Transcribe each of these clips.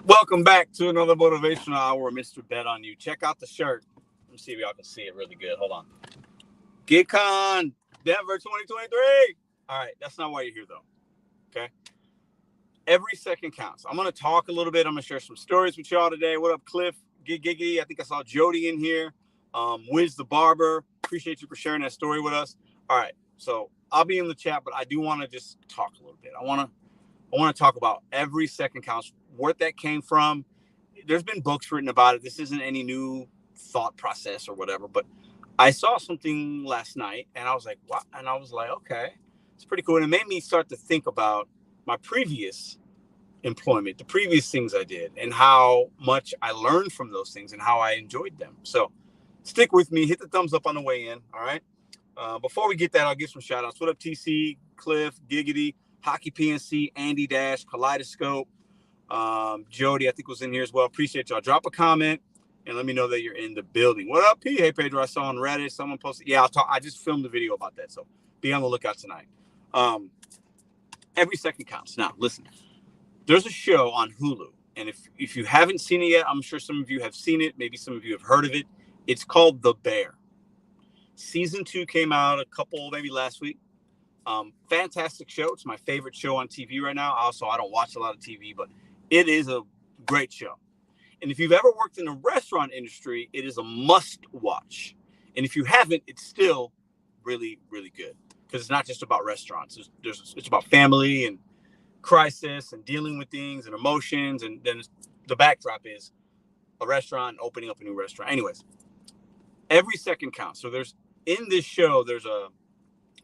Welcome back to another Motivational Hour, Mr.BetonYou. Check out the shirt. Let me see if y'all can see it really good. Hold on. GitCon Denver 2023. All right, that's not why you're here, though. Okay? Every second counts. I'm going to talk a little bit. I'm going to share some stories with y'all today. What up, Cliff? Giggity. I think I saw Jody in here. Wiz the Barber. Appreciate you for sharing that story with us. All right, so I'll be in the chat, but I do want to just talk a little bit. I want to talk about every second counts, where that came from. There's been books written about it. This isn't any new thought process or whatever, but I saw something last night and I was like, what? And I was like, okay, it's pretty cool. And it made me start to think about my previous employment, the previous things I did, and how much I learned from those things and how I enjoyed them. So stick with me, hit the thumbs up on the way in. All right. Before we get that, I'll give some shout outs. What up, TC, Cliff, Giggity, Hockey PNC, Andy Dash, Kaleidoscope, Jody, I think was in here as well. Appreciate y'all. Drop a comment and let me know that you're in the building. What up, P? Hey, Pedro, I saw on Reddit someone posted. Yeah, I just filmed a video about that, so be on the lookout tonight. Every second counts. Now, listen, there's a show on Hulu, and if you haven't seen it yet, I'm sure some of you have seen it. Maybe some of you have heard of it. It's called The Bear. Season 2 came out maybe last week. Fantastic show. It's my favorite show on TV right now. Also, I don't watch a lot of TV, but it is a great show. And if you've ever worked in the restaurant industry, it is a must watch. And if you haven't, it's still really, really good, because it's not just about restaurants. It's about family and crisis and dealing with things and emotions. And then the backdrop is a restaurant, opening up a new restaurant. Anyways, every second counts. So in this show, there's a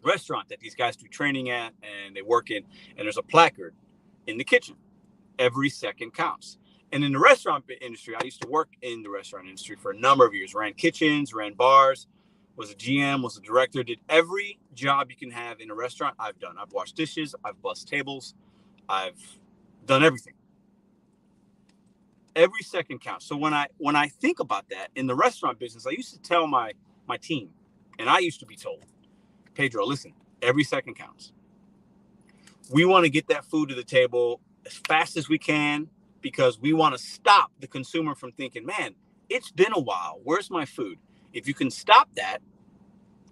restaurant that these guys do training at and they work in, and there's a placard in the kitchen. Every second counts. And in the restaurant industry, I used to work in the restaurant industry for a number of years. Ran kitchens, ran bars, was a GM, was a director, did every job you can have in a restaurant I've done. I've washed dishes, I've bussed tables, I've done everything. Every second counts. So when I think about that in the restaurant business, I used to tell my team, and I used to be told, Pedro, listen, every second counts. We want to get that food to the table as fast as we can, because we want to stop the consumer from thinking, man, it's been a while, where's my food? If you can stop that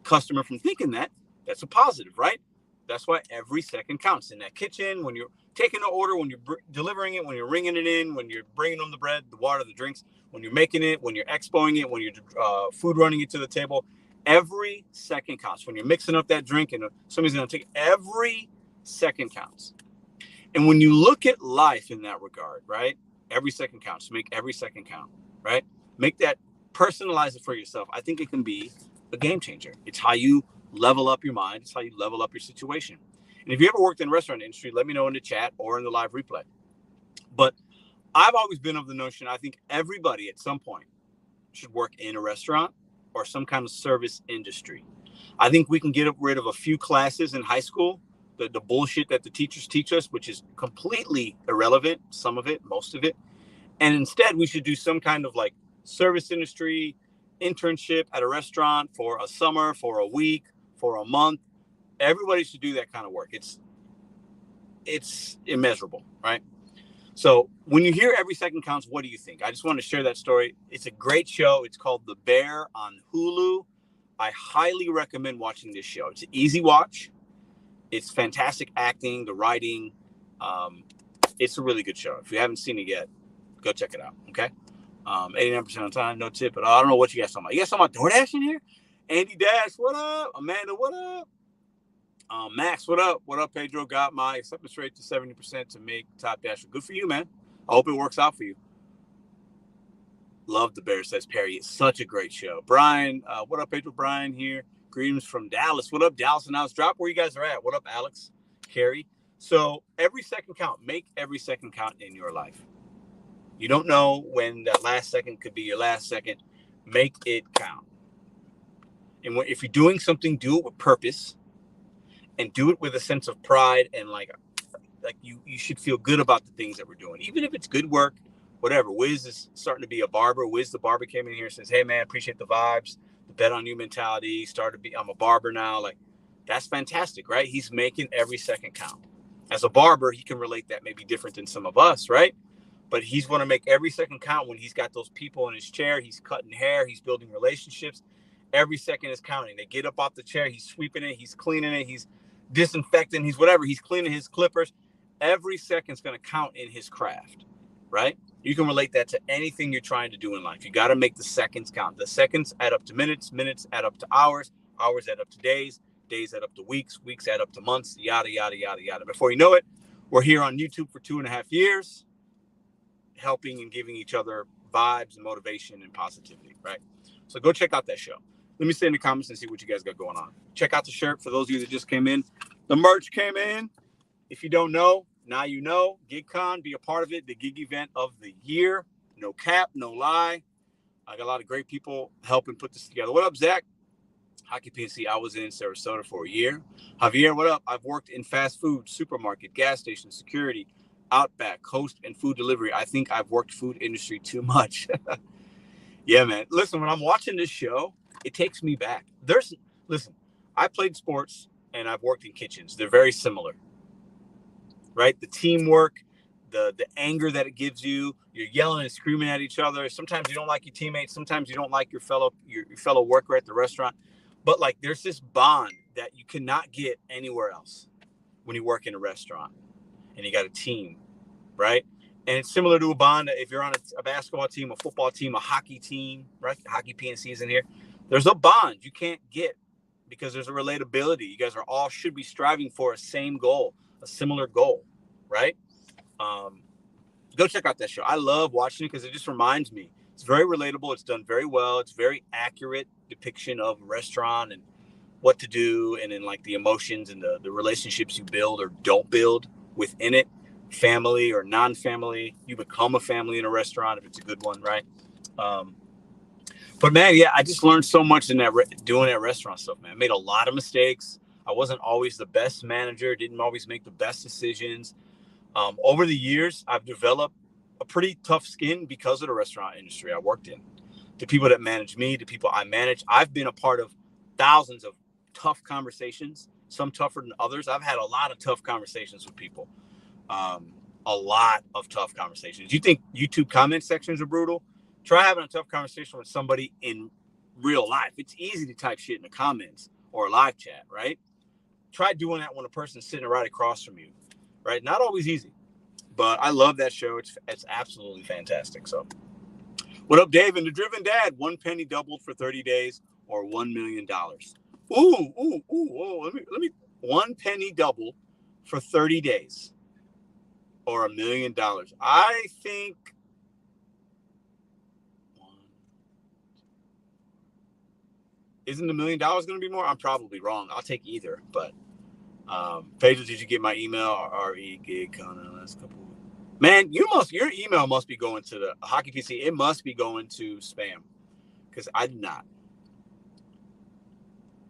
customer from thinking that, that's a positive, right? That's why every second counts in that kitchen, when you're taking the order, when you're delivering it, when you're ringing it in, when you're bringing them the bread, the water, the drinks, when you're making it, when you're expoing it, when you're food running it to the table. Every second counts. When you're mixing up that drink and somebody's going to take it, every second counts. And when you look at life in that regard, right? Every second counts. Make every second count, right? Make that, personalize it for yourself. I think it can be a game changer. It's how you level up your mind. It's how you level up your situation. And if you ever worked in the restaurant industry, let me know in the chat or in the live replay. But I've always been of the notion, I think everybody at some point should work in a restaurant or some kind of service industry. I think we can get rid of a few classes in high school, the bullshit that the teachers teach us, which is completely irrelevant, some of it, most of it. And instead, we should do some kind of like service industry internship at a restaurant for a summer, for a week, for a month. Everybody should do that kind of work. It's immeasurable, right? So when you hear every second counts, what do you think? I just want to share that story. It's a great show. It's called The Bear on Hulu. I highly recommend watching this show. It's an easy watch. It's fantastic acting, the writing. It's a really good show. If you haven't seen it yet, go check it out, okay? 89% of the time, no tip. But I don't know what you guys talking about. You guys talking about DoorDash in here? Andy Dash, what up? Amanda, what up? Max, what up? What up, Pedro? Got my acceptance rate to 70% to make Top Dash. Good for you, man. I hope it works out for you. Love The Bear, says Perry. It's such a great show. Brian, what up, Pedro? Brian here. Greetings from Dallas. What up, Dallas? And now it's drop where you guys are at. What up, Alex? Carrie. So every second count. Make every second count in your life. You don't know when that last second could be your last second. Make it count. And if you're doing something, do it with purpose. And do it with a sense of pride, and like you should feel good about the things that we're doing, even if it's good work, whatever. Wiz is starting to be a barber. Wiz the barber came in here and says, "Hey man, appreciate the vibes, the bet on you mentality. I'm a barber now." Like, that's fantastic, right? He's making every second count. As a barber, he can relate that maybe different than some of us, right? but he's going to make every second count when he's got those people in his chair. He's cutting hair. He's building relationships. Every second is counting. They get up off the chair. He's sweeping it. He's cleaning it. He's disinfecting. He's whatever. He's cleaning his clippers. Every second's going to count in his craft, right? You can relate that to anything you're trying to do in life. You got to make the seconds count. The seconds add up to minutes. Minutes add up to hours. Hours add up to days. Days add up to weeks. Weeks add up to months. Yada, yada, yada, yada. Before you know it, we're here on YouTube for 2.5 years, helping and giving each other vibes and motivation and positivity, right? So go check out that show. Let me say in the comments and see what you guys got going on. Check out the shirt for those of you that just came in. The merch came in. If you don't know, now you know. GigCon, be a part of it. The gig event of the year. No cap, no lie. I got a lot of great people helping put this together. What up, Zach? Hockey PNC, I was in Sarasota for a year. Javier, what up? I've worked in fast food, supermarket, gas station, security, Outback, host, and food delivery. I think I've worked food industry too much. Yeah, man. Listen, when I'm watching this show, it takes me back. Listen, I played sports and I've worked in kitchens. They're very similar, right? The teamwork, the anger that it gives you, you're yelling and screaming at each other. Sometimes you don't like your teammates. Sometimes you don't like your fellow worker at the restaurant. But like, there's this bond that you cannot get anywhere else when you work in a restaurant and you got a team, right? And it's similar to a bond if you're on a basketball team, a football team, a hockey team, right? Hockey PNC is in here. There's a bond you can't get because there's a relatability. You guys should be striving for a same goal, a similar goal, right? Go check out that show. I love watching it because it just reminds me. It's very relatable. It's done very well. It's very accurate depiction of a restaurant and what to do, and then like the emotions and the relationships you build or don't build within it, family or non-family. You become a family in a restaurant if it's a good one, right? But man, yeah, I just learned so much in that doing that restaurant stuff, man. I made a lot of mistakes. I wasn't always the best manager. Didn't always make the best decisions. Over the years, I've developed a pretty tough skin because of the restaurant industry I worked in. The people that manage me, the people I manage, I've been a part of thousands of tough conversations, some tougher than others. I've had a lot of tough conversations with people. A lot of tough conversations. You think YouTube comment sections are brutal? Try having a tough conversation with somebody in real life. It's easy to type shit in the comments or a live chat, right? Try doing that when a person's sitting right across from you, right? Not always easy, but I love that show. It's absolutely fantastic. So what up, Dave? And the Driven Dad, 1 penny doubled for 30 days or $1 million. Let me 1 penny doubled for 30 days or $1 million. I think isn't $1 million going to be more? I'm probably wrong. I'll take either. But Pedro, did you get my email? RE gig Connor last couple. Man, your email must be going to the Hockey PC. It must be going to spam because I did not.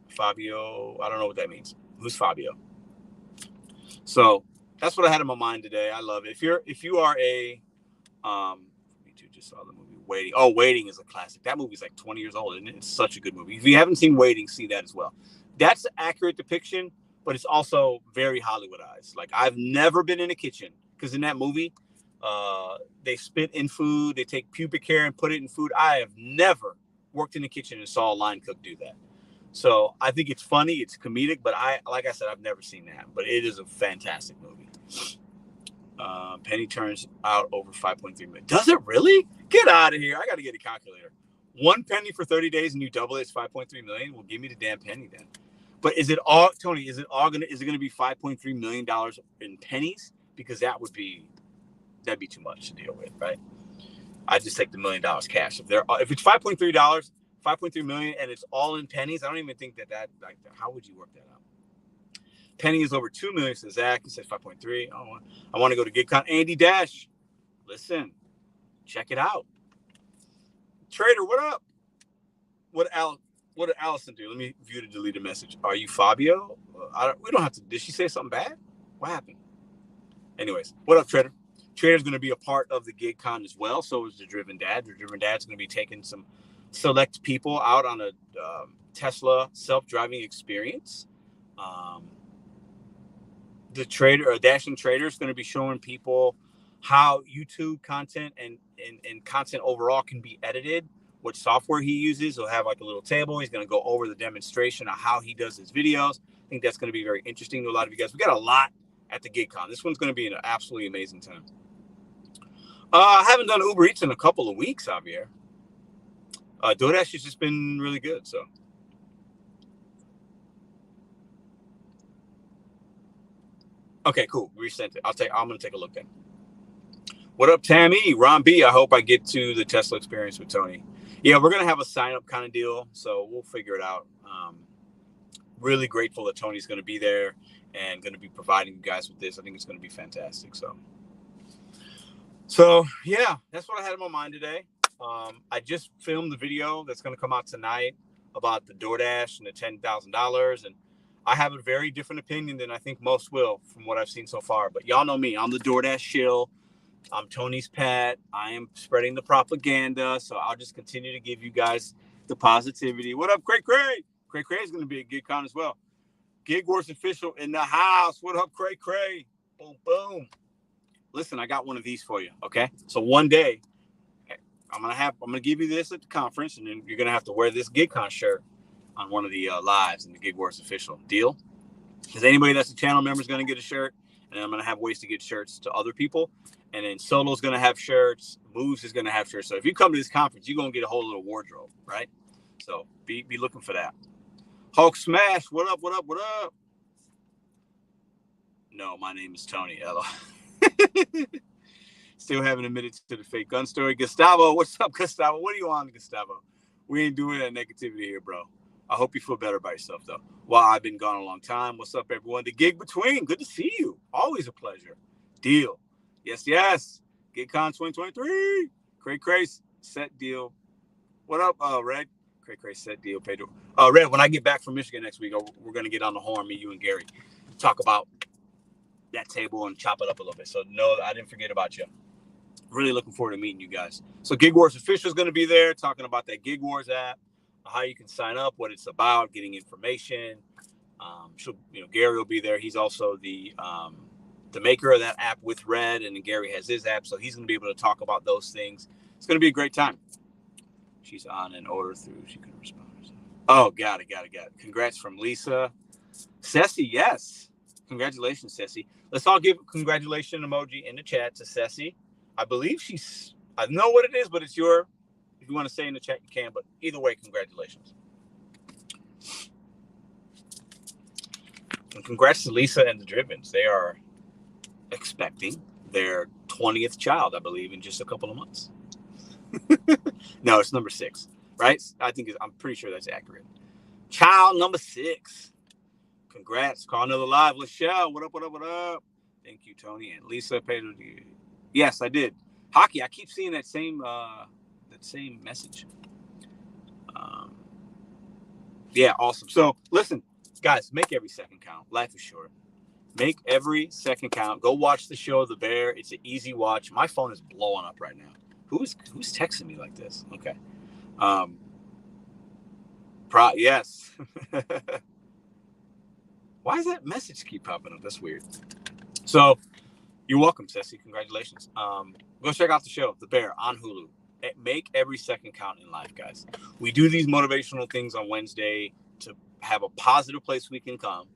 Fabio, I don't know what that means. Who's Fabio? So that's what I had in my mind today. I love it. If you are a me too, just saw the movie Waiting. Oh, Waiting is a classic. That movie's like 20 years old, and it's such a good movie. If you haven't seen Waiting, see that as well. That's an accurate depiction, but it's also very Hollywoodized. Like, I've never been in a kitchen because in that movie, they spit in food, they take pubic hair and put it in food. I have never worked in the kitchen and saw a line cook do that. So I think it's funny, it's comedic, but like I said, I've never seen that. But it is a fantastic movie. Penny turns out over 5.3 million. Does it really? Get out of here. I got to get a calculator. 1 penny for 30 days and you double it, it's 5.3 million. Well, give me the damn penny then. But is it all, Tony, is it going to be $5.3 million in pennies? Because that'd be too much to deal with, right? I just take the $1 million cash. If it's $5.3 million, and it's all in pennies, I don't even think that like, how would you work that out? Penny is over 2 million, says Zach. He says 5.3. I want to go to GigCon. Andy Dash, listen, check it out. Trader, what up? What did Allison do? Let me view the deleted message. Are you Fabio? We don't have to. Did she say something bad? What happened? Anyways, what up, Trader? Trader's going to be a part of the GigCon as well. So is the Driven Dad. The Driven Dad's going to be taking some select people out on a Tesla self-driving experience. The Dashing Trader is going to be showing people how YouTube content and content overall can be edited, what software he uses. He'll have like a little table. He's going to go over the demonstration of how he does his videos. I think that's going to be very interesting to a lot of you guys. We got a lot at the GigCon. This one's going to be an absolutely amazing time. I haven't done Uber Eats in a couple of weeks, Javier. DoorDash has just been really good, so. Okay, cool. Resent it. I'm going to take a look then. What up, Tammy? Ron B. I hope I get to the Tesla experience with Tony. Yeah, we're going to have a sign-up kind of deal, so we'll figure it out. Really grateful that Tony's going to be there and going to be providing you guys with this. I think it's going to be fantastic. So yeah, that's what I had in my mind today. I just filmed the video that's going to come out tonight about the DoorDash and the $10,000. And I have a very different opinion than I think most will from what I've seen so far. But y'all know me. I'm the DoorDash shill. I'm Tony's pet. I am spreading the propaganda. So I'll just continue to give you guys the positivity. What up, Cray Cray? Cray Cray is going to be at GigCon as well. Gig Wars official in the house. What up, Cray Cray? Boom, boom. Listen, I got one of these for you. Okay. So one day I'm going to give you this at the conference, and then you're going to have to wear this GigCon shirt on one of the lives in the Gig Wars official. Deal? Because anybody that's a channel member is going to get a shirt, and then I'm going to have ways to get shirts to other people. And then Solo's going to have shirts. Moves is going to have shirts. So if you come to this conference, you're going to get a whole little wardrobe, right? So be looking for that. Hulk Smash, what up, what up, what up? No, my name is Tony, Ella. Still haven't admitted to the fake gun story. Gustavo, what's up, Gustavo? What are you on, Gustavo? We ain't doing that negativity here, bro. I hope you feel better about yourself, though. Well, I've been gone a long time. What's up, everyone? The Gig Between. Good to see you. Always a pleasure. Deal. Yes, yes. GigCon 2023. Cray set deal. What up, Red? Cray set deal. Pedro. Red, when I get back from Michigan next week, we're going to get on the horn, me, you, and Gary. Talk about that table and chop it up a little bit. So, no, I didn't forget about you. Really looking forward to meeting you guys. So Gig Wars official is going to be there talking about that Gig Wars app, how you can sign up, what it's about, getting information. Gary will be there. He's also the maker of that app with Red, and Gary has his app, so he's going to be able to talk about those things. It's going to be a great time. She's on an order through. She couldn't respond. Oh, got it. Congrats from Lisa. Ceci, yes. Congratulations, Ceci. Let's all give a congratulations emoji in the chat to Ceci. I believe I know what it is, but it's if you want to say in the chat, you can. But either way, congratulations. And congrats to Lisa and the Drivens. They are expecting their 20th child, I believe, in just a couple of months. No, it's number 6, right? I'm pretty sure that's accurate. Child number 6. Congrats. Call another live. Lachelle, what up, what up, what up? Thank you, Tony. And Lisa, Pedro. Yes, I did. Hockey, I keep seeing that same message. Yeah, awesome. So listen, guys, make every second count. Life is short. Make every second count. Go watch the show The Bear. It's an easy watch. My phone is blowing up right now. Who's texting me like this? Okay. Yes. Why does that message keep popping up? That's weird. So you're welcome, Ceci. Congratulations. Go check out the show, The Bear, on Hulu. Make every second count in life, guys. We do these motivational things on Wednesday to have a positive place we can come.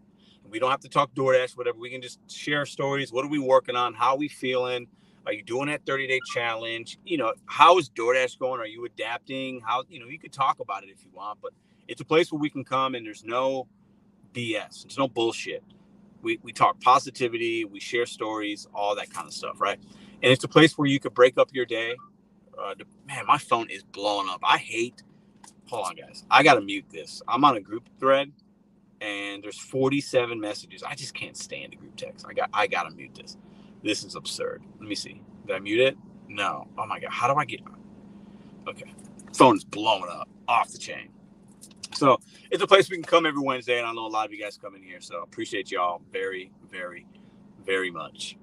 We don't have to talk DoorDash, whatever. We can just share stories. What are we working on? How are we feeling? Are you doing that 30-day challenge? How is DoorDash going? Are you adapting? You could talk about it if you want, but it's a place where we can come and there's no BS. There's no bullshit. We talk positivity. We share stories, all that kind of stuff, right? And it's a place where you could break up your day. Man, my phone is blowing up. Hold on, guys. I got to mute this. I'm on a group thread, and there's 47 messages. I just can't stand the group text. I got to mute this. This is absurd. Let me see. Did I mute it? No. Oh, my God. How do I get... Okay. Phone is blowing up. Off the chain. So it's a place we can come every Wednesday, and I know a lot of you guys come in here, so appreciate y'all very, very, very much.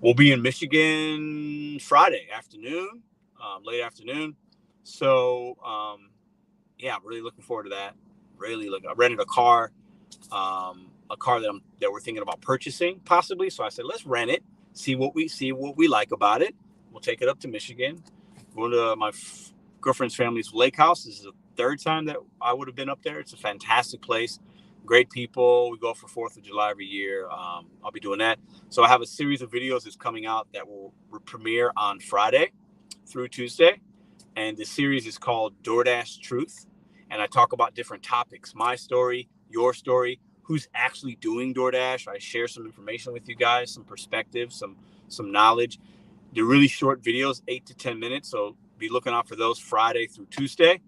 We'll be in Michigan Friday afternoon, late afternoon. So, yeah, really looking forward to that. I rented a car that we're thinking about purchasing possibly. So I said, let's rent it, see what we like about it. We'll take it up to Michigan. Go to my girlfriend's family's lake house. This is the third time that I would have been up there. It's a fantastic place. Great people. We go for 4th of July every year. I'll be doing that. So I have a series of videos that's coming out that will premiere on Friday through Tuesday. And the series is called DoorDash Truth. And I talk about different topics. My story, your story, who's actually doing DoorDash. I share some information with you guys, some perspective, some knowledge. They're really short videos, 8 to 10 minutes. So be looking out for those Friday through Tuesday.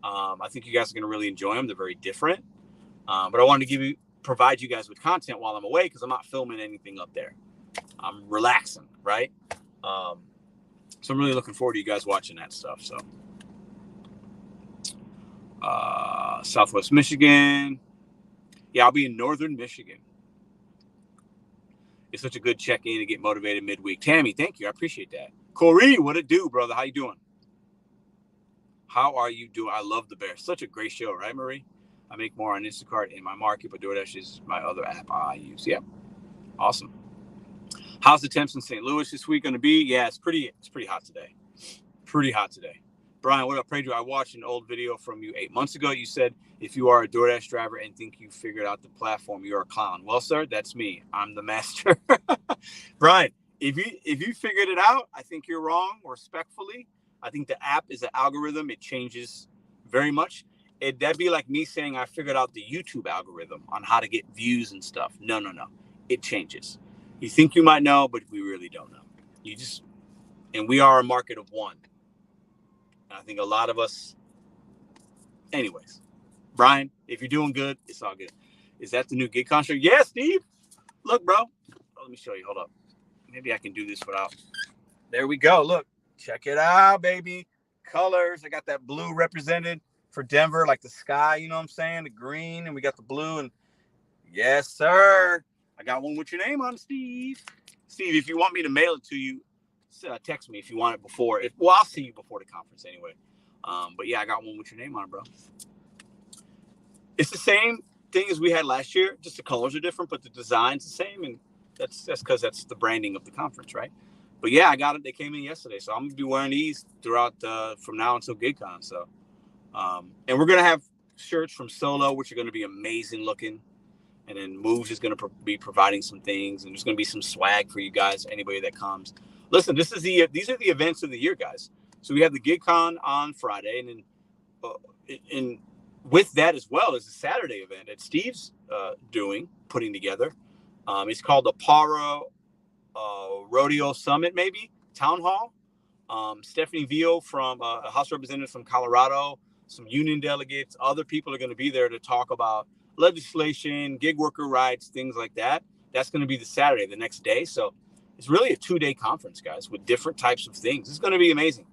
I think you guys are going to really enjoy them. They're very different. But I wanted to provide you guys with content while I'm away because I'm not filming anything up there. I'm relaxing, right? So I'm really looking forward to you guys watching that stuff. So Southwest Michigan. Yeah, I'll be in Northern Michigan. It's such a good check-in to get motivated midweek. Tammy, thank you. I appreciate that. Corey, what it do, brother? How you doing? How are you doing? I love the Bears. Such a great show, right, Marie? I make more on Instacart in my market, but DoorDash is my other app I use. Yep. Awesome. How's the temps in St. Louis this week going to be? Yeah, it's pretty hot today. Pretty hot today. Brian, what up, Pedro? I watched an old video from you 8 months ago. You said, if you are a DoorDash driver and think you figured out the platform, you're a clown. Well, sir, that's me. I'm the master. Brian, if you figured it out, I think you're wrong, respectfully. I think the app is an algorithm. It changes very much. That'd be like me saying I figured out the YouTube algorithm on how to get views and stuff. No. It changes. You think you might know, but we really don't know. And we are a market of one. And I think a lot of us, anyways. Brian, if you're doing good, it's all good. Is that the new gig contract? Yeah, Steve. Look, bro. Let me show you. Hold up. Maybe I can do this without. There we go. Look. Check it out, baby. Colors. I got that blue represented for Denver, like the sky, you know what I'm saying? The green, and we got the blue. And yes, sir. I got one with your name on it, Steve. Steve, if you want me to mail it to you, text me if you want it before. I'll see you before the conference anyway. But yeah, I got one with your name on it, bro. It's the same thing as we had last year. Just the colors are different, but the design's the same. And that's because that's the branding of the conference, right? But yeah, I got it. They came in yesterday. So I'm going to be wearing these throughout from now until GigCon. So, and we're going to have shirts from Solo, which are going to be amazing looking. And then Moves is going to be providing some things. And there's going to be some swag for you guys, anybody that comes. Listen, these are the events of the year, guys. So we have the GigCon on Friday. And then with that as well is a Saturday event that Steve's putting together. It's called the Para Rodeo Summit, maybe Town Hall. Stephanie Vio from a House representative from Colorado, some union delegates, other people are going to be there to talk about legislation, gig worker rights, things like that. That's going to be the Saturday, the next day. So it's really a 2-day conference, guys, with different types of things. It's going to be amazing.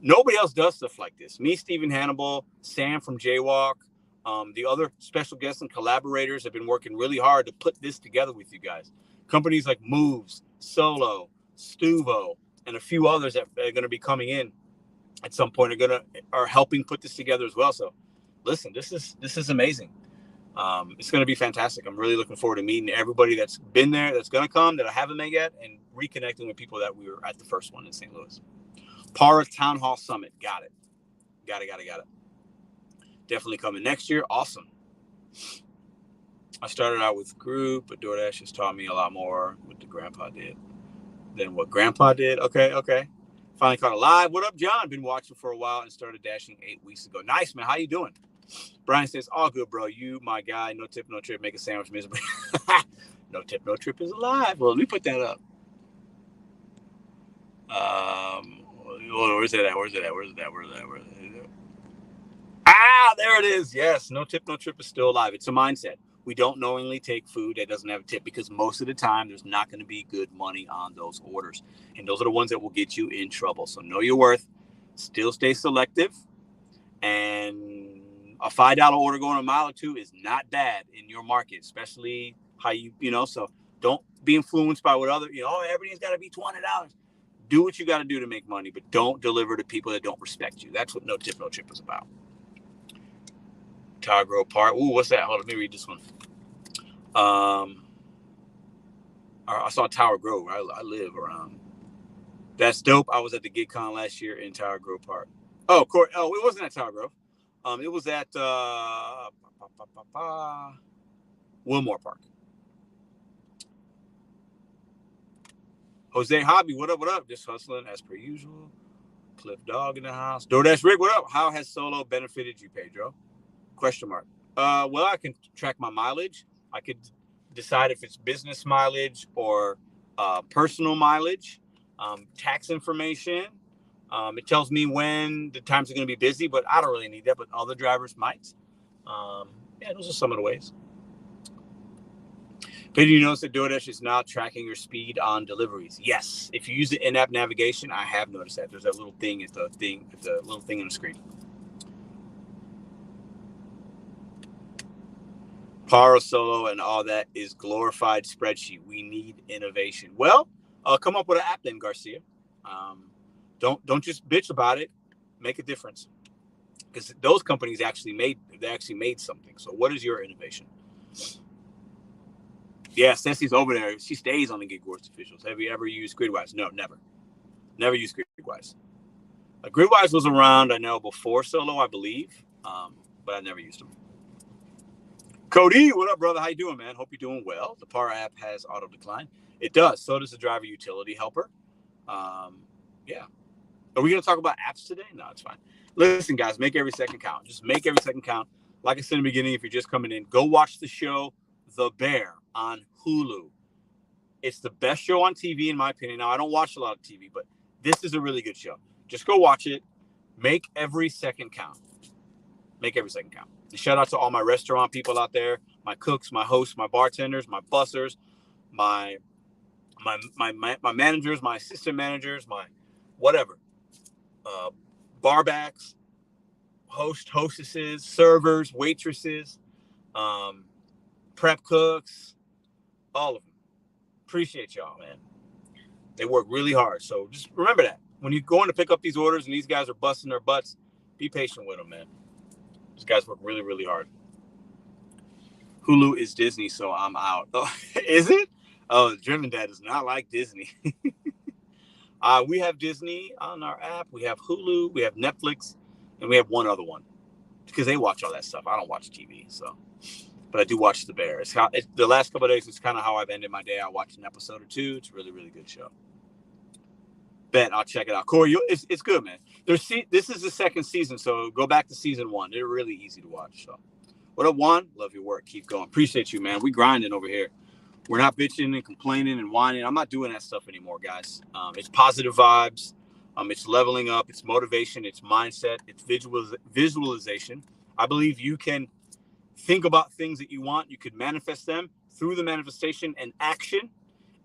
Nobody else does stuff like this. Me, Stephen Hannibal, Sam from Jaywalk, the other special guests and collaborators have been working really hard to put this together with you guys. Companies like Moves, Solo, Stuvo, and a few others that are going to be coming in at some point are helping put this together as well. So listen, this is amazing. It's going to be fantastic. I'm really looking forward to meeting everybody that's been there, that's going to come, that I haven't met yet, and reconnecting with people that we were at the first one in St. Louis. Para Town Hall Summit. Got it. Definitely coming next year. Awesome. I started out with group, but DoorDash has taught me a lot more what the grandpa did than what grandpa did. Okay. Finally caught it live. What up, John? Been watching for a while and started dashing 8 weeks ago. Nice, man. How you doing? Brian says, all good, bro. You, my guy. No tip, no trip. Make a sandwich miserable. No tip, no trip is alive. Well, let me put that up. Where's it at? Ah, there it is. Yes. No tip, no trip is still alive. It's a mindset. We don't knowingly take food that doesn't have a tip because most of the time there's not going to be good money on those orders. And those are the ones that will get you in trouble. So know your worth. Still stay selective. And a $5 order going a mile or two is not bad in your market, especially how so don't be influenced by what everything's got to be $20. Do what you got to do to make money, but don't deliver to people that don't respect you. That's what No Tip, No Trip is about. Tagro Park. Ooh, what's that? Hold on, let me read this one. I saw Tower Grove. I live around. That's dope. I was at the GigCon last year in Tower Grove Park. Oh, it wasn't at Tower Grove. It was at Wilmore Park. Jose Hobby, what up? What up? Just hustling as per usual. Cliff Dog in the house. DoorDash Rick, what up? How has solo benefited you, Pedro? Question mark. Well, I can track my mileage. I could decide if it's business mileage or personal mileage. Tax information. It tells me when the times are going to be busy, but I don't really need that. But other drivers might. Yeah, those are some of the ways. Did you notice that DoorDash is now tracking your speed on deliveries? Yes. If you use the in-app navigation, I have noticed that. There's that little thing at the little thing on the screen. Power Solo and all that is glorified spreadsheet. We need innovation. Well, come up with an app then, Garcia. Don't just bitch about it. Make a difference. Because those companies actually made something. So what is your innovation? Yeah, Ceci's over there. She stays on the Gig Wars officials. Have you ever used Gridwise? No, never. Never used Gridwise. Gridwise was around, I know, before Solo, I believe. But I never used them. Cody, what up, brother? How you doing, man? Hope you're doing well. The Power app has auto decline. It does. So does the driver utility helper. Yeah. Are we going to talk about apps today? No, it's fine. Listen, guys, make every second count. Just make every second count. Like I said in the beginning, if you're just coming in, go watch the show The Bear on Hulu. It's the best show on TV, in my opinion. Now, I don't watch a lot of TV, but this is a really good show. Just go watch it. Make every second count. Make every second count. And shout out to all my restaurant people out there, my cooks, my hosts, my bartenders, my bussers, my managers, my assistant managers, my whatever. Barbacks, hostesses, servers, waitresses, prep cooks, all of them. Appreciate y'all, man. They work really hard. So just remember that. When you're going to pick up these orders and these guys are busting their butts, be patient with them, man. These guys work really, really hard. Hulu is Disney, so I'm out. Oh, is it? Oh, Driven Dad does not like Disney. We have Disney on our app. We have Hulu. We have Netflix. And we have one other one. Because they watch all that stuff. I don't watch TV, so. But I do watch The Bear. The last couple of days, it's kind of how I've ended my day. I watched an episode or two. It's a really, really good show. Bet I'll check it out. Corey, it's good, man. This is the second season, so go back to season 1. They're really easy to watch. So, what up, Juan? Love your work. Keep going. Appreciate you, man. We grinding over here. We're not bitching and complaining and whining. I'm not doing that stuff anymore, guys. It's positive vibes. It's leveling up. It's motivation. It's mindset. It's visualization. I believe you can think about things that you want. You could manifest them through the manifestation and action,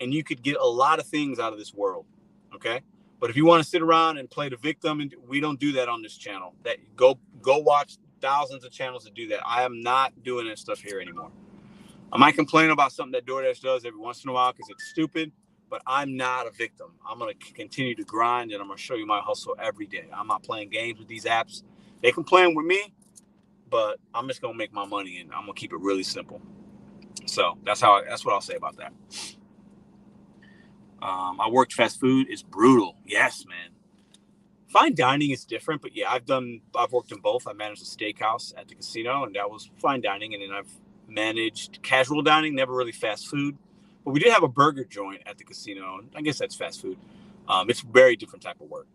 and you could get a lot of things out of this world. Okay. But if you want to sit around and play the victim, and we don't do that on this channel. That go watch thousands of channels that do that. I am not doing that stuff here anymore. I might complain about something that DoorDash does every once in a while because it's stupid, but I'm not a victim. I'm going to continue to grind, and I'm going to show you my hustle every day. I'm not playing games with these apps. They can play them with me, but I'm just going to make my money, and I'm going to keep it really simple. So that's what I'll say about that. I worked fast food. It's brutal. Yes, man. Fine dining is different, but yeah, I've worked in both. I managed a steakhouse at the casino, and that was fine dining. And then I've managed casual dining, never really fast food. But we did have a burger joint at the casino. I guess that's fast food. It's a very different type of work.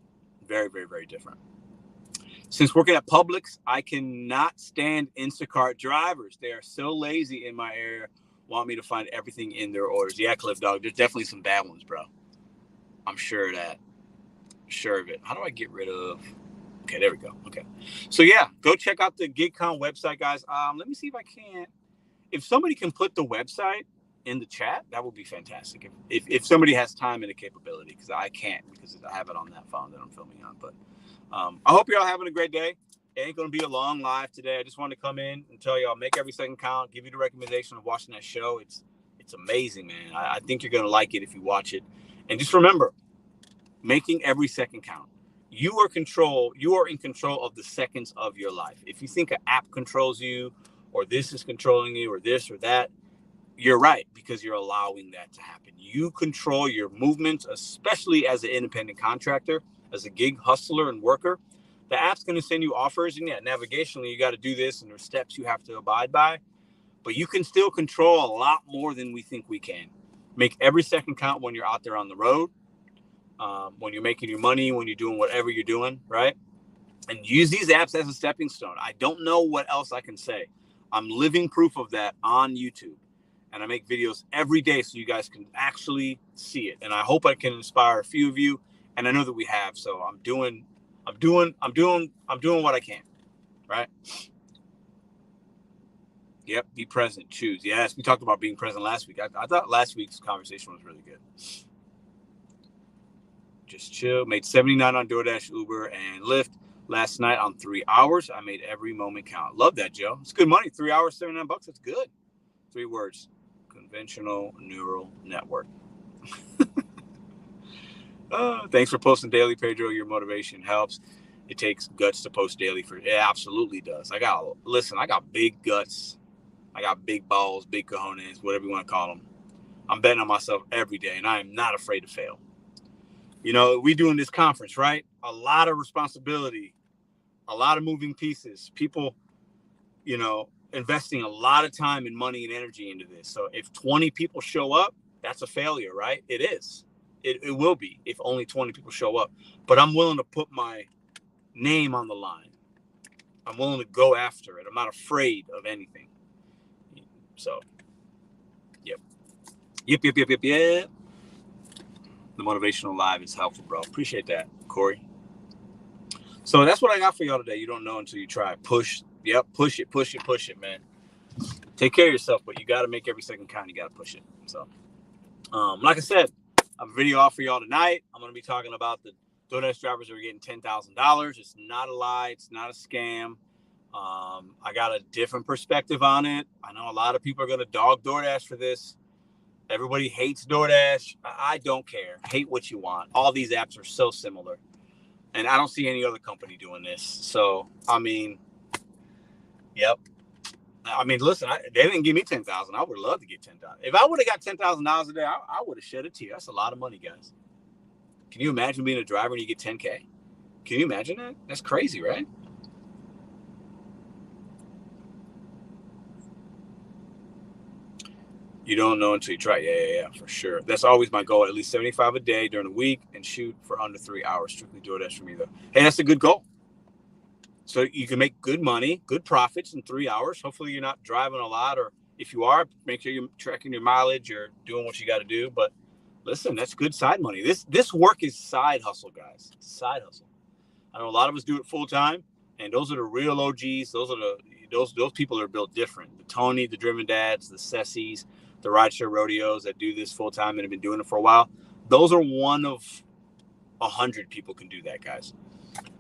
Very, very, very different. Since working at Publix, I cannot stand Instacart drivers. They are so lazy in my area. Want me to find everything in their orders. Yeah, Cliff Dog, there's definitely some bad ones, bro. I'm sure of that. Sure of it. How do I get rid of? Okay, there we go. Okay. So yeah, go check out the GigCon website, guys. Let me see if I can. If somebody can put the website in the chat, that would be fantastic. If somebody has time and the capability, because I can't, because I have it on that phone that I'm filming on. But I hope you're all having a great day. It ain't going to be a long live today. I just wanted to come in and tell y'all, make every second count, give you the recommendation of watching that show. It's amazing, man. I think you're going to like it if you watch it. And just remember, making every second count. You are in control of the seconds of your life. If you think an app controls you, or this is controlling you, or this or that, you're right, because you're allowing that to happen. You control your movements, especially as an independent contractor, as a gig hustler and worker. The app's going to send you offers, and navigationally, you got to do this, and there's steps you have to abide by. But you can still control a lot more than we think we can. Make every second count when you're out there on the road, when you're making your money, when you're doing whatever you're doing, right? And use these apps as a stepping stone. I don't know what else I can say. I'm living proof of that on YouTube. And I make videos every day so you guys can actually see it. And I hope I can inspire a few of you. And I know that we have. So I'm doing what I can. Right? Yep. Be present. Choose. Yes. We talked about being present last week. I thought last week's conversation was really good. Just chill. Made $79 on DoorDash, Uber, and Lyft last night on 3 hours. I made every moment count. Love that, Joe. It's good money. 3 hours, $79. That's good. 3 words. Conventional neural network. Thanks for posting daily, Pedro. Your motivation helps. It takes guts to post daily. It absolutely does. I got big guts. I got big balls, big cojones, whatever you want to call them. I'm betting on myself every day, and I am not afraid to fail. We doing this conference, right? A lot of responsibility, a lot of moving pieces. People, investing a lot of time and money and energy into this. So if 20 people show up, that's a failure, right? It is. It will be if only 20 people show up. But I'm willing to put my name on the line. I'm willing to go after it. I'm not afraid of anything. So, yep. The Motivational Live is helpful, bro. Appreciate that, Corey. So that's what I got for y'all today. You don't know until you try. Push it, man. Take care of yourself, but you got to make every second count. You got to push it. So, like I said, I have a video off for y'all tonight. I'm going to be talking about the DoorDash drivers that are getting $10,000. It's not a lie. It's not a scam. I got a different perspective on it. I know a lot of people are going to dog DoorDash for this. Everybody hates DoorDash. I don't care. Hate what you want. All these apps are so similar. And I don't see any other company doing this. So, yep. Listen, they didn't give me $10,000. I would love to get $10,000. If I would have got $10,000 a day, I would have shed a tear. That's a lot of money, guys. Can you imagine being a driver and you get $10K? Can you imagine that? That's crazy, right? You don't know until you try. Yeah, for sure. That's always my goal. At least 75 a day during the week and shoot for under 3 hours. Strictly DoorDash for me, though. Hey, that's a good goal. So you can make good money, good profits in 3 hours. Hopefully you're not driving a lot, or if you are, make sure you're tracking your mileage or doing what you got to do. But listen, that's good side money. This work is side hustle, guys. Side hustle. I know a lot of us do it full time, and those are the real OGs. Those are those people are built different. The Tony, the Driven Dads, the Cessies, the rideshare rodeos that do this full time and have been doing it for a while. Those are one of 100 people can do that, guys.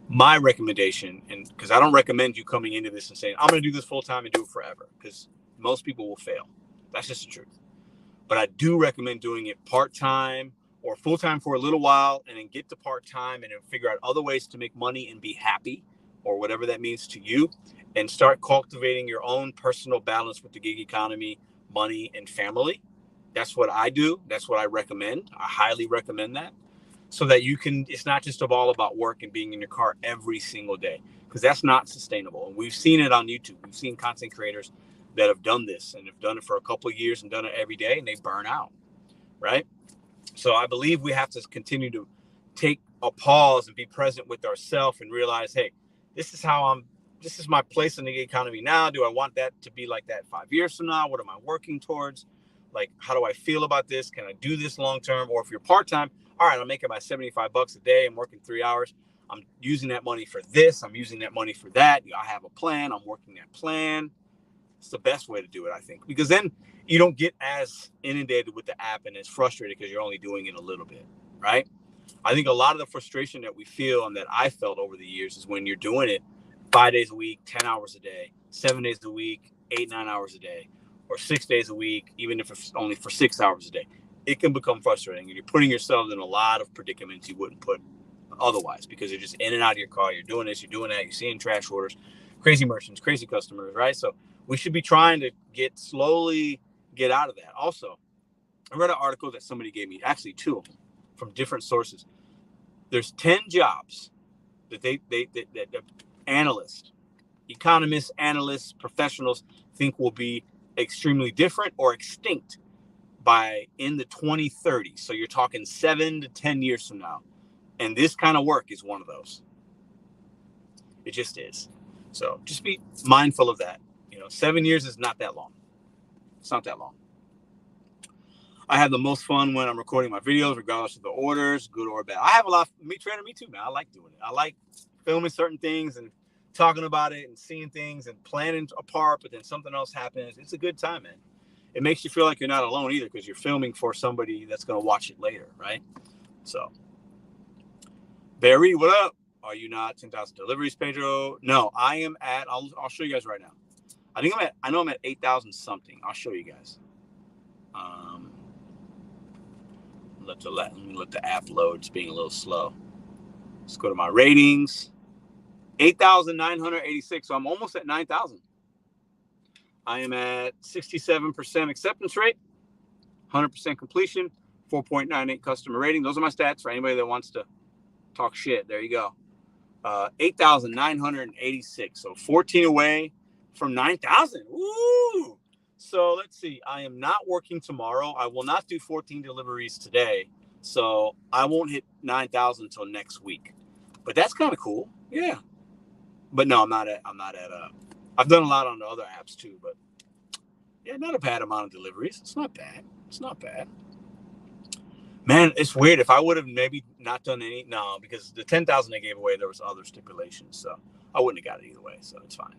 My recommendation, and because I don't recommend you coming into this and saying, I'm going to do this full time and do it forever, because most people will fail. That's just the truth. But I do recommend doing it part-time or full-time for a little while, and then get to part-time and then figure out other ways to make money and be happy, or whatever that means to you, and start cultivating your own personal balance with the gig economy, money, and family. That's what I do. That's what I recommend. I highly recommend that. So that it's not just all about work and being in your car every single day, because that's not sustainable. And we've seen it on YouTube. We've seen content creators that have done this and have done it for a couple of years and done it every day, and they burn out, right? So I believe we have to continue to take a pause and be present with ourselves and realize, hey, this is my place in the economy now. Do I want that to be like that 5 years from now? What am I working towards? Like, how do I feel about this? Can I do this long-term? Or if you're part-time, all right, I'm making my $75 a day. I'm working 3 hours. I'm using that money for this. I'm using that money for that. I have a plan. I'm working that plan. It's the best way to do it, I think, because then you don't get as inundated with the app and it's frustrated because you're only doing it a little bit, right? I think a lot of the frustration that we feel and that I felt over the years is when you're doing it 5 days a week, 10 hours a day, 7 days a week, 8, 9 hours a day, or 6 days a week, even if it's only for 6 hours a day. It can become frustrating, and you're putting yourself in a lot of predicaments you wouldn't put otherwise, because you're just in and out of your car. You're doing this, you're doing that, you're seeing trash orders, crazy merchants, crazy customers, right? So we should be trying to get out of that. Also, I read an article that somebody gave me, actually 2 of them, from different sources. There's 10 jobs that that analysts, economists, analysts, professionals think will be extremely different or extinct by in the 2030s. So you're talking 7 to 10 years from now. And this kind of work is one of those. It just is. So just be mindful of that. 7 years is not that long. It's not that long. I have the most fun when I'm recording my videos, regardless of the orders, good or bad. I have a lot. Me too, man. I like doing it. I like filming certain things and talking about it and seeing things and planning a part, but then something else happens. It's a good time, man. It makes you feel like you're not alone either, because you're filming for somebody that's going to watch it later, right? So, Barry, what up? Are you not 10,000 deliveries, Pedro? No, I am at. I'll show you guys right now. I know I'm at 8,000 something. I'll show you guys. Let me let the app load. It's being a little slow. Let's go to my ratings. 8,986. So I'm almost at 9,000. I am at 67% acceptance rate, 100% completion, 4.98 customer rating. Those are my stats for anybody that wants to talk shit. There you go. 8,986. So 14 away from 9,000. Woo! So let's see. I am not working tomorrow. I will not do 14 deliveries today. So I won't hit 9,000 until next week. But that's kind of cool. Yeah. But no, I'm not at I've done a lot on the other apps too, but yeah, not a bad amount of deliveries. It's not bad. Man, it's weird. If I would have maybe not done any, no, because the 10,000 they gave away, there was other stipulations. So I wouldn't have got it either way. So it's fine.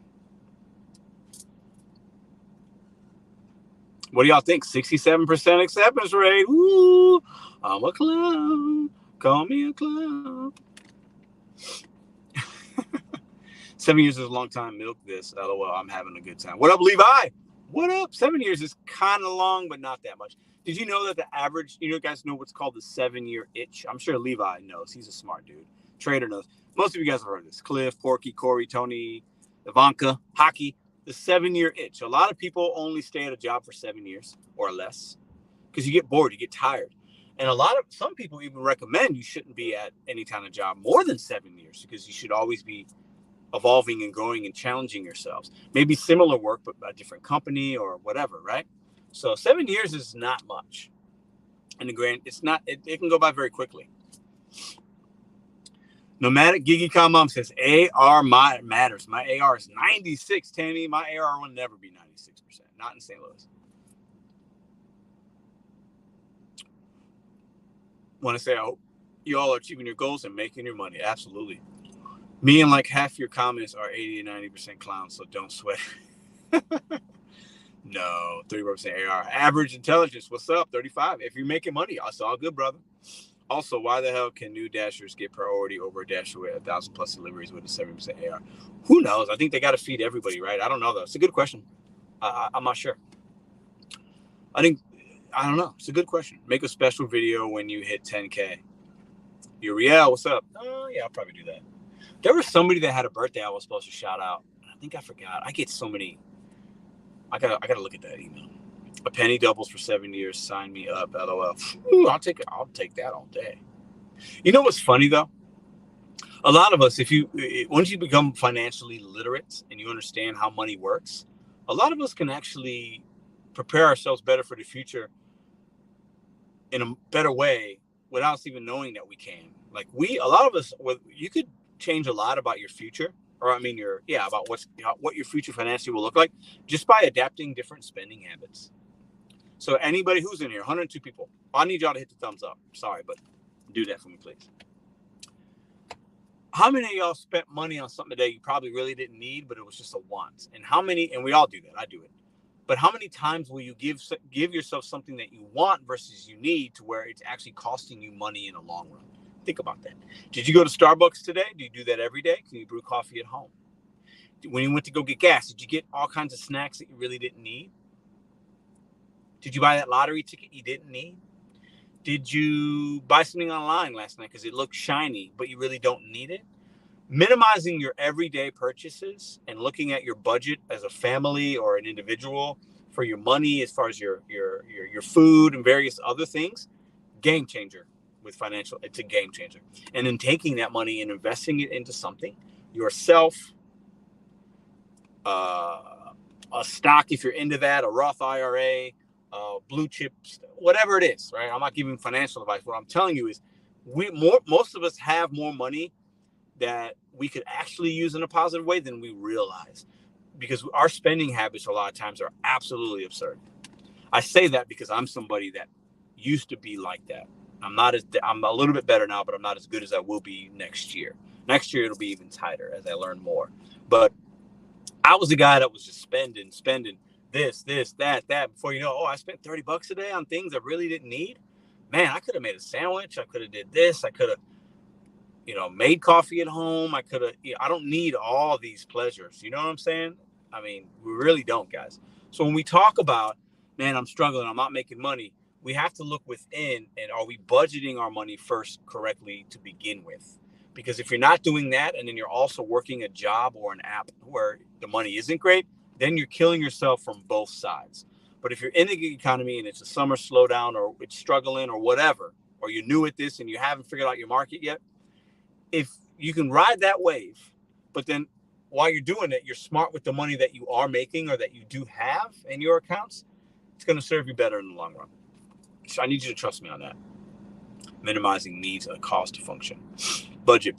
What do y'all think? 67% acceptance rate. Woo! I'm a clown. Call me a clown. 7 years is a long time. Milk this. LOL. I'm having a good time. What up, Levi? What up? 7 years is kind of long, but not that much. Did you know that the average, you guys know what's called the 7-year itch? I'm sure Levi knows. He's a smart dude. Trader knows. Most of you guys have heard of this. Cliff, Porky, Corey, Tony, Ivanka, Hockey. The 7-year itch. A lot of people only stay at a job for 7 years or less because you get bored, you get tired. And some people even recommend you shouldn't be at any kind of job more than 7 years because you should always be evolving and growing and challenging yourselves. Maybe similar work, but a different company or whatever, right? So 7 years is not much. And it can go by very quickly. Nomadic Gigi Mom says, AR matters. My AR is 96, Tammy. My AR will never be 96%. Not in St. Louis. Want to say, I hope you all are achieving your goals and making your money. Absolutely. Me and like half your comments are 80 to 90% clowns, so don't sweat. No, 30% AR. Average intelligence, what's up? 35. If you're making money, that's all good, brother. Also, why the hell can new dashers get priority over a dasher with 1,000 plus deliveries with a 70% AR? Who knows? I think they got to feed everybody, right? I don't know, though. It's a good question. I'm not sure. I don't know. It's a good question. Make a special video when you hit 10K. Uriel, what's up? Yeah, I'll probably do that. There was somebody that had a birthday I was supposed to shout out. I think I forgot. I get so many. I gotta look at that email. A penny doubles for 7 years. Sign me up. LOL. Ooh, I'll take that all day. You know what's funny though? A lot of us, once you become financially literate and you understand how money works, a lot of us can actually prepare ourselves better for the future in a better way without us even knowing that we can. Like a lot of us, you could change a lot about your future, about what your future financially will look like just by adapting different spending habits. So anybody who's in here, 102 people, I need y'all to hit the thumbs up. Sorry, but do that for me, please. How many of y'all spent money on something today you probably really didn't need, but it was just a want? And we all do that. I do it. But how many times will you give yourself something that you want versus you need to where it's actually costing you money in the long run? Think about that. Did you go to Starbucks today? Do you do that every day? Can you brew coffee at home? When you went to go get gas, did you get all kinds of snacks that you really didn't need? Did you buy that lottery ticket you didn't need? Did you buy something online last night because it looked shiny, but you really don't need it? Minimizing your everyday purchases and looking at your budget as a family or an individual for your money, as far as your food and various other things, game changer with financial. It's a game changer. And then taking that money and investing it into something, yourself, a stock if you're into that, a Roth IRA, blue chips, whatever it is, right? I'm not giving financial advice. What I'm telling you is most of us have more money that we could actually use in a positive way than we realize, because our spending habits a lot of times are absolutely absurd. I say that because I'm somebody that used to be like that. I'm a little bit better now, but I'm not as good as I will be next year. Next year, it'll be even tighter as I learn more. But I was the guy that was just spending this, that. Before you know, I spent $30 a day on things I really didn't need. Man, I could have made a sandwich. I could have did this. I could have, made coffee at home. I could have. I don't need all these pleasures. You know what I'm saying? I mean, we really don't, guys. So when we talk about, man, I'm struggling, I'm not making money, we have to look within, and are we budgeting our money first correctly to begin with? Because if you're not doing that, and then you're also working a job or an app where the money isn't great, then you're killing yourself from both sides. But if you're in the gig economy and it's a summer slowdown, or it's struggling or whatever, or you're new at this and you haven't figured out your market yet, if you can ride that wave, but then while you're doing it, you're smart with the money that you are making or that you do have in your accounts, it's going to serve you better in the long run. So I need you to trust me on that. Minimizing needs at a cost to function. Budget.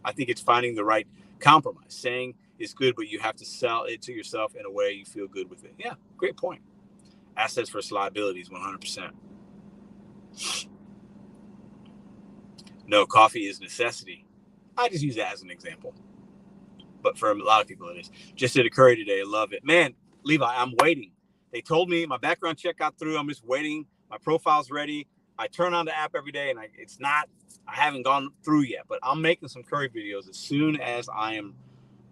I think it's finding the right compromise. Saying it's good, but you have to sell it to yourself in a way you feel good with it. Yeah, great point. Assets versus liabilities, 100%. No, coffee is necessity. I just use that as an example. But for a lot of people, it is. Just did a curry today. I love it. Man, Levi, I'm waiting. They told me my background check got through. I'm just waiting. My profile's ready. I turn on the app every day, and I haven't gone through yet. But I'm making some curry videos as soon as I am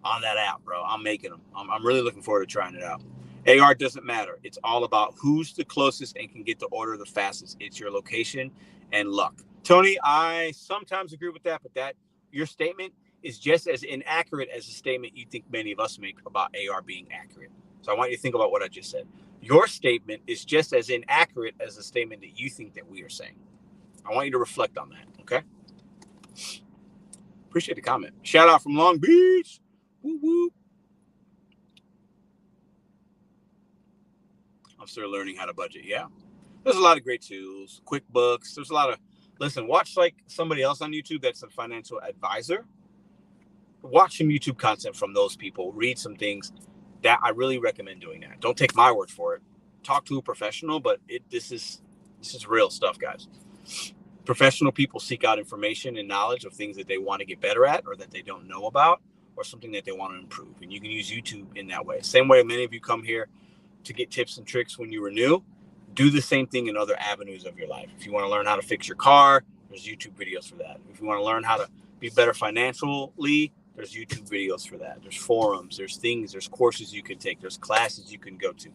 on that app, bro. I'm making them. I'm really looking forward to trying it out. AR doesn't matter. It's all about who's the closest and can get the order the fastest. It's your location and luck. Tony, I sometimes agree with that, but your statement is just as inaccurate as the statement you think many of us make about AR being accurate. So I want you to think about what I just said. Your statement is just as inaccurate as the statement that you think that we are saying. I want you to reflect on that, okay? Appreciate the comment. Shout out from Long Beach. Woo woo. I'm still learning how to budget. Yeah. There's a lot of great tools, QuickBooks. There's a lot of, watch like somebody else on YouTube that's a financial advisor. Watch some YouTube content from those people. Read some things. That I really recommend doing that. Don't take my word for it. Talk to a professional, but this is real stuff, guys. Professional people seek out information and knowledge of things that they want to get better at, or that they don't know about, or something that they want to improve. And you can use YouTube in that way. Same way many of you come here to get tips and tricks when you renew. Do the same thing in other avenues of your life. If you want to learn how to fix your car, there's YouTube videos for that. If you want to learn how to be better financially, there's YouTube videos for that. There's forums, there's courses you can take, there's classes you can go to.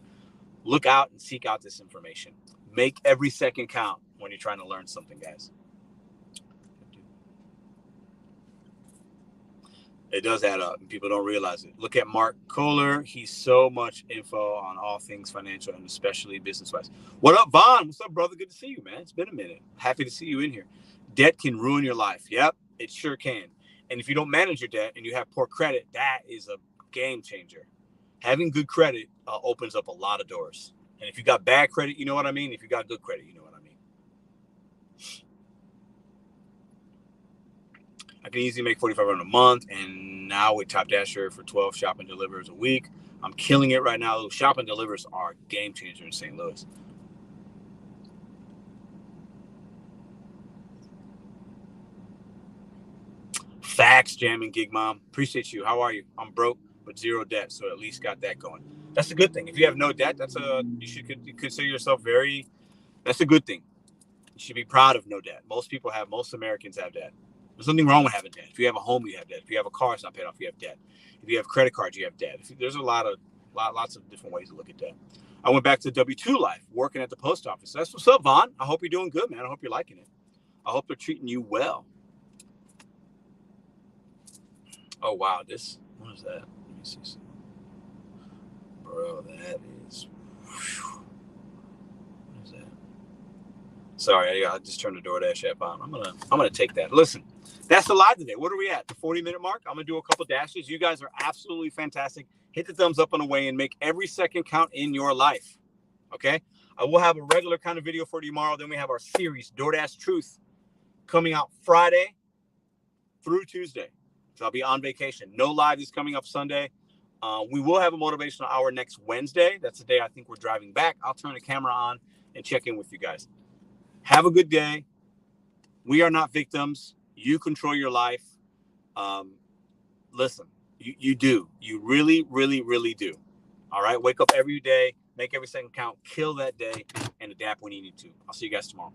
Look out and seek out this information. Make every second count when you're trying to learn something, guys. It does add up, and people don't realize it. Look at Mark Kohler. He's so much info on all things financial, and especially business-wise. What up, Vaughn? What's up, brother? Good to see you, man. It's been a minute. Happy to see you in here. Debt can ruin your life. Yep, it sure can. And if you don't manage your debt and you have poor credit, that is a game changer. Having good credit opens up a lot of doors. And if you got bad credit, you know what I mean? If you got good credit, you know what I mean? I can easily make $4,500 a month, and now with Top Dasher for 12 shop and delivers a week, I'm killing it right now. Shop and delivers are a game changer in St. Louis. Facts, jamming gig mom. Appreciate you. How are you? I'm broke, but zero debt, so at least got that going. That's a good thing. If you have no debt, you should consider yourself that's a good thing. You should be proud of no debt. Most Americans have debt. There's nothing wrong with having debt. If you have a home, you have debt. If you have a car, it's not paid off, you have debt. If you have credit cards, you have debt. There's lots of different ways to look at debt. I went back to W-2 life, working at the post office. That's what's up, Vaughn. I hope you're doing good, man. I hope you're liking it. I hope they're treating you well. Oh, wow. What is that? Let me see. Bro, that is... What is that? Sorry, I just turned the DoorDash app on. I'm gonna take that. Listen, that's the live today. What are we at? The 40-minute mark? I'm gonna do a couple dashes. You guys are absolutely fantastic. Hit the thumbs up on the way and make every second count in your life. Okay? I will have a regular kind of video for tomorrow. Then we have our series, DoorDash Truth, coming out Friday through Tuesday. So I'll be on vacation. No live is coming up Sunday. We will have a motivational hour next Wednesday. That's the day I think we're driving back. I'll turn the camera on and check in with you guys. Have a good day. We are not victims. You control your life. Listen, you do. You really, really, really do. All right? Wake up every day. Make every second count. Kill that day. And adapt when you need to. I'll see you guys tomorrow.